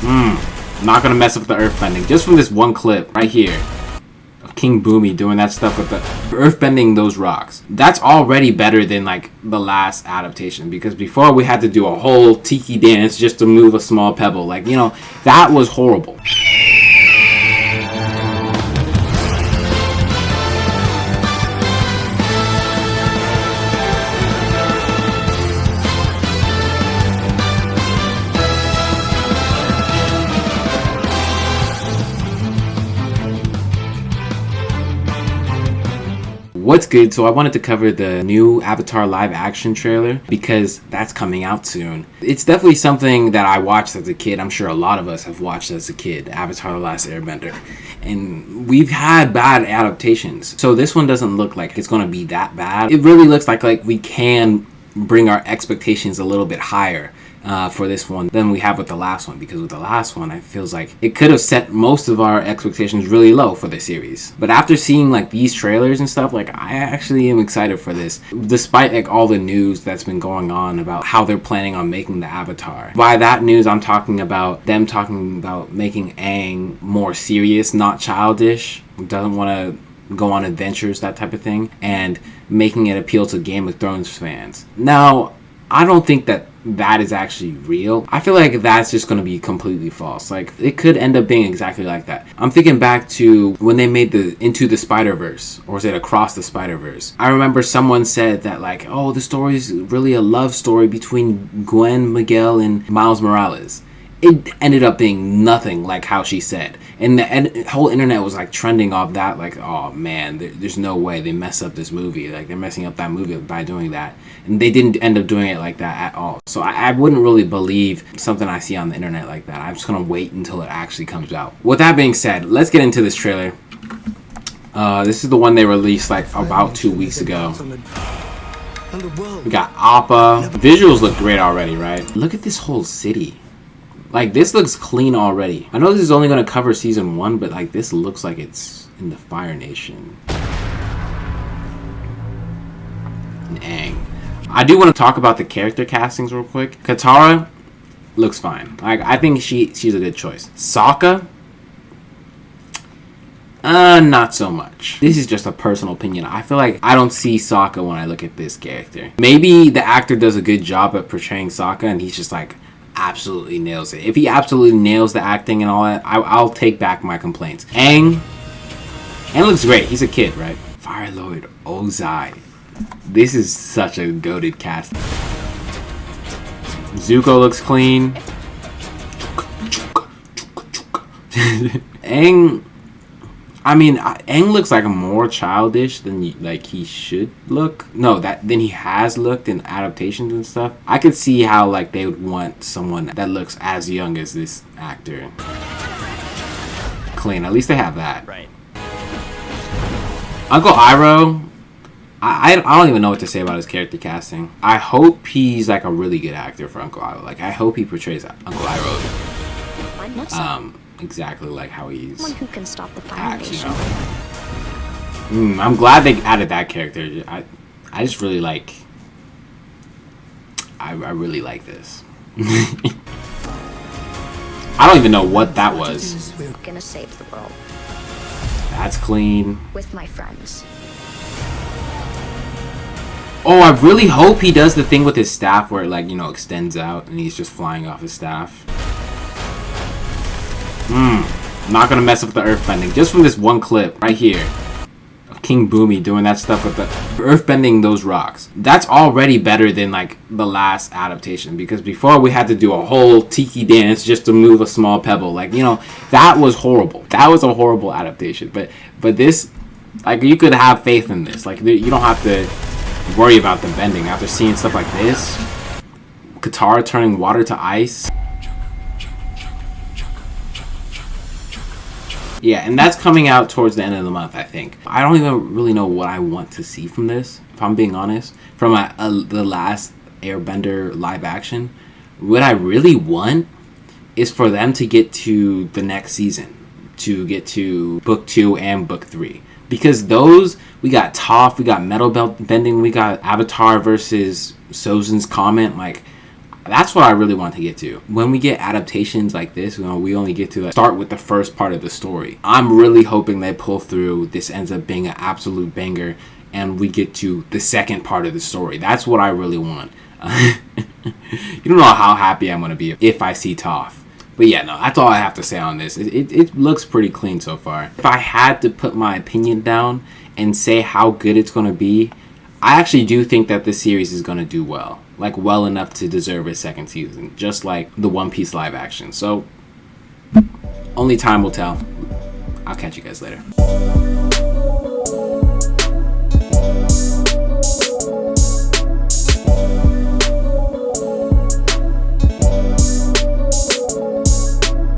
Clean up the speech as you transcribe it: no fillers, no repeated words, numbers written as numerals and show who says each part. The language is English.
Speaker 1: Not gonna mess up the earth bending. Just from this one clip right here of King Boomy doing that stuff with the earth bending those rocks. That's already better than like the last adaptation, because before we had to do a whole tiki dance just to move a small pebble. Like, you know, that was horrible. What's good? So I wanted to cover the new Avatar live action trailer because that's coming out soon. It's definitely something that I watched as a kid. I'm sure a lot of us have watched as a kid, Avatar The Last Airbender. And we've had bad adaptations. So this one doesn't look like it's going to be that bad. It really looks like we can bring our expectations a little bit higher for this one than we have with the last one, because with the last one it feels like it could have set most of our expectations really low for the series. But after seeing like these trailers and stuff, like I actually am excited for this, despite like all the news that's been going on about how they're planning on making the Avatar. By that news, I'm talking about them talking about making Aang more serious, not childish, doesn't want to go on adventures, that type of thing, and making it appeal to Game of Thrones fans. Now, I don't think that is actually real. I feel like that's just going to be completely false. Like, it could end up being exactly like that. I'm thinking back to when they made the Into the Spider-Verse, or is it Across the Spider-Verse? I remember someone said that like, oh, the story is really a love story between Gwen, Miguel, and Miles Morales. It ended up being nothing like how she said. And the whole internet was like trending off that, like, oh man, there's no way they mess up this movie. Like, they're messing up that movie by doing that. And they didn't end up doing it like that at all. So I wouldn't really believe something I see on the internet like that. I'm just going to wait until it actually comes out. With that being said, let's get into this trailer. This is the one they released like about 2 weeks ago. We got Appa. Visuals look great already, right? Look at this whole city. Like, this looks clean already. I know this is only going to cover season 1, but like, this looks like it's in the Fire Nation. And Aang. I do want to talk about the character castings real quick. Katara looks fine. Like, I think she's a good choice. Sokka, not so much. This is just a personal opinion. I feel like I don't see Sokka when I look at this character. Maybe the actor does a good job at portraying Sokka, and he's just like absolutely nails it. If he absolutely nails the acting and all that, I'll take back my complaints. Aang looks great. He's a kid, right? Fire Lord Ozai. This is such a goated cast. Zuko looks clean. Aang, I mean, Aang looks like more childish than like he should look. No, than he has looked in adaptations and stuff. I could see how like they would want someone that looks as young as this actor. Clean. At least they have that.
Speaker 2: Right.
Speaker 1: Uncle Iroh, I don't even know what to say about his character casting. I hope he's like a really good actor for Uncle Iroh. Like, I hope he portrays Uncle Iroh exactly like how he's
Speaker 3: Someone who can stop the Fire Nation.
Speaker 1: I'm glad they added that character. I just really like. I really like this. I don't even know what that was.
Speaker 3: We're gonna save the world
Speaker 1: That's clean.
Speaker 3: with my friends.
Speaker 1: Oh, I really hope he does the thing with his staff where it, like, you know, extends out and he's just flying off his staff. Not gonna mess up the earth bending. Just from this one clip right here of King Boomy doing that stuff with the earth bending those rocks. That's already better than like the last adaptation, because before we had to do a whole tiki dance just to move a small pebble. Like, you know, that was horrible. That was a horrible adaptation. But this, like, you could have faith in this. Like, you don't have to worry about the bending after seeing stuff like this. Katara turning water to ice. Yeah, and that's coming out towards the end of the month, I think. I don't even really know what I want to see from this, if I'm being honest. From the last Airbender live action, what I really want is for them to get to the next season, to get to book 2 and book 3. Because those, we got Toph, we got metal belt bending, we got Avatar versus Sozin's comment. Like, That's what I really want to get to. When we get adaptations like this, we only get to start with the first part of the story. I'm really hoping they pull through. This ends up being an absolute banger, and we get to the second part of the story. That's what I really want. You don't know how happy I'm going to be if I see Toph. But yeah, no, that's all I have to say on this. It looks pretty clean so far. If I had to put my opinion down and say how good it's going to be, I actually do think that this series is going to do well. Like, well enough to deserve a second season. Just like the One Piece live action. So, only time will tell. I'll catch you guys later.